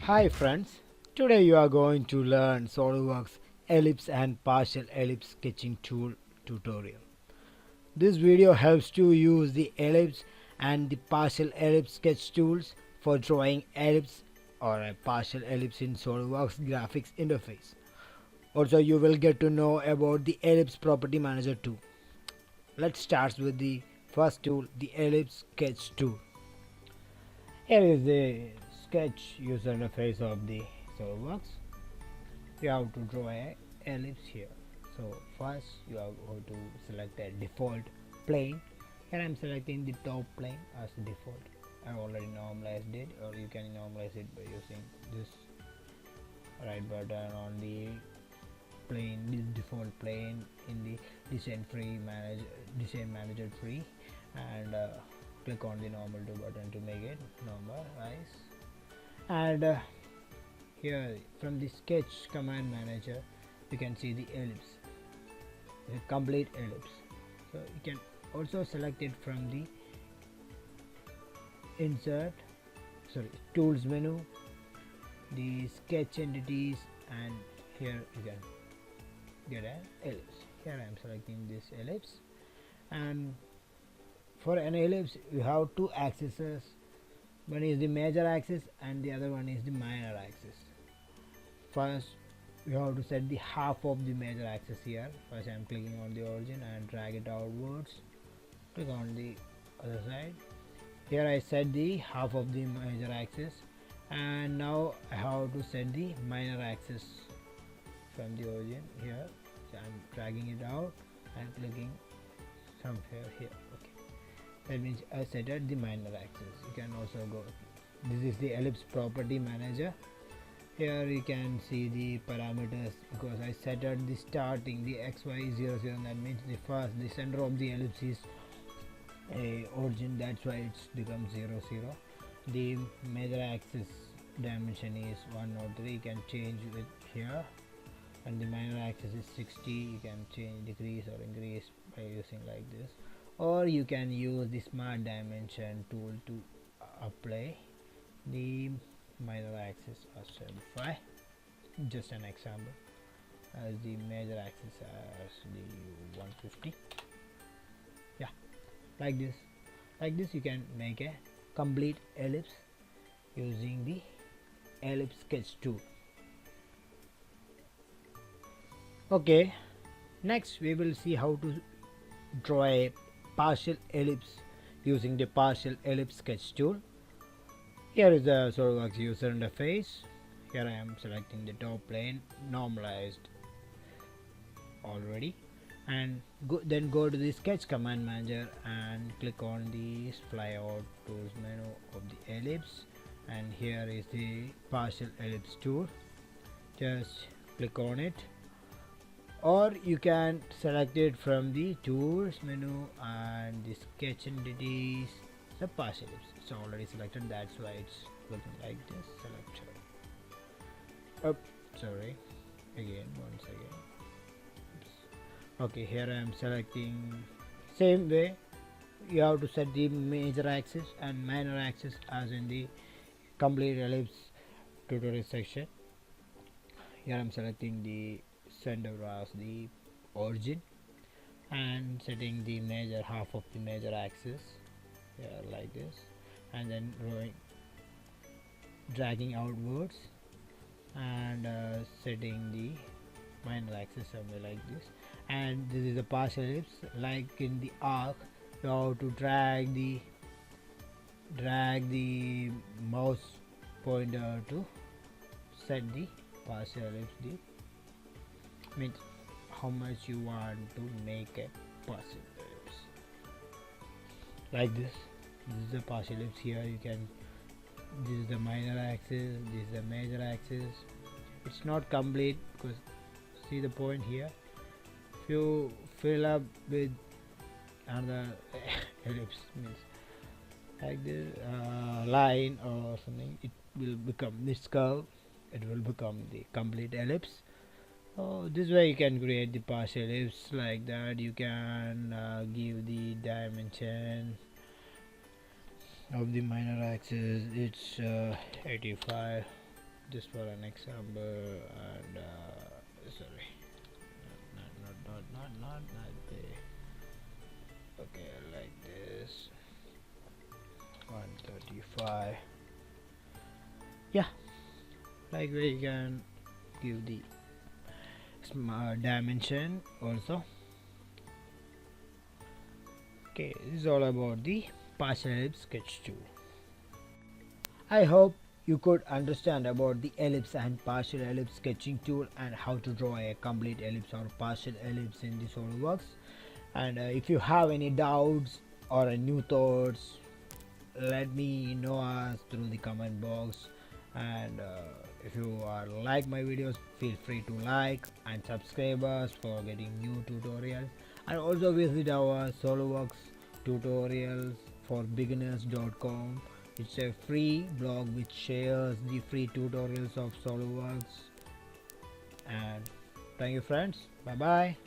Hi friends, today you are going to learn Solidworks Ellipse and Partial Ellipse Sketching Tool tutorial. This video helps to use the ellipse and the partial ellipse sketch tools for drawing ellipse or a partial ellipse in Solidworks graphics interface. Also you will get to know about the ellipse property manager too. Let's start with the first tool, the ellipse sketch tool. Here is the sketch user interface of the SolidWorks. You have to draw a ellipse here. So first you are going to select a default plane. Here I am selecting the top plane as the default. I already normalized it, or you can normalize it by using this right button on the plane, this default plane in the design manager free, and click on the normal to button to make it normalize. And here from the sketch command manager you can see the ellipse, the complete ellipse. So you can also select it from the tools menu, the sketch entities, and here you can get an ellipse. Here I am selecting this ellipse, and for an ellipse you have two axes. One is the major axis and the other one is the minor axis. First you have to set the half of the major axis here. First I am clicking on the origin and drag it outwards. Click on the other side. Here I set the half of the major axis, and now I have to set the minor axis from the origin here. So I am dragging it out and clicking somewhere here. Okay, that means I set at the minor axis. You can also go, this is the ellipse property manager. Here you can see the parameters, because I set at the starting the xy 0 0, that means the center of the ellipse is a origin, that's why it's becomes 0 0. The major axis dimension is 103, you can change it here, and the minor axis is 60. You can change, decrease or increase by using like this, or you can use the smart dimension tool to apply the minor axis as 75. Just an example, as the major axis as the 150. Yeah, like this you can make a complete ellipse using the ellipse sketch tool. Okay, next we will see how to draw a partial ellipse using the partial ellipse sketch tool. Here is the SolidWorks user interface. Here I am selecting the top plane, normalized already, and then go to the sketch command manager and click on the flyout tools menu of the ellipse, and here is the partial ellipse tool. Just click on it, or you can select it from the tools menu and the sketch entities, the partial ellipse. It's already selected, that's why it's looking like this. Select once again. Okay, here I am selecting. Same way you have to set the major axis and minor axis as in the complete ellipse tutorial section. Here I am selecting the center as the origin and setting the major half of the major axis here like this, and then dragging outwards and setting the minor axis somewhere like this. And this is a partial ellipse, like in the arc you have to drag the mouse pointer to set the partial ellipse, means how much you want to make a partial ellipse. Like this is the partial ellipse. Here you can, this is the minor axis, this is the major axis. It's not complete because see the point here. If you fill up with another ellipse, means like this line or something, it will become this curve, it will become the complete ellipse. So this way you can create the partial ellipse like that. You can give the dimension of the minor axis, it's 85 just for an example. And sorry, not like this. Okay, like this. 135. Yeah, like we can give the dimension also. Okay, this is all about the partial ellipse sketch tool. I hope you could understand about the ellipse and partial ellipse sketching tool and how to draw a complete ellipse or partial ellipse in the SolidWorks. And if you have any doubts or new thoughts, let me know us through the comment box. And if you are like my videos, feel free to like and subscribe us for getting new tutorials, and also visit our SolidWorks tutorials for beginners.com. It's a free blog which shares the free tutorials of SolidWorks. And thank you friends, bye bye.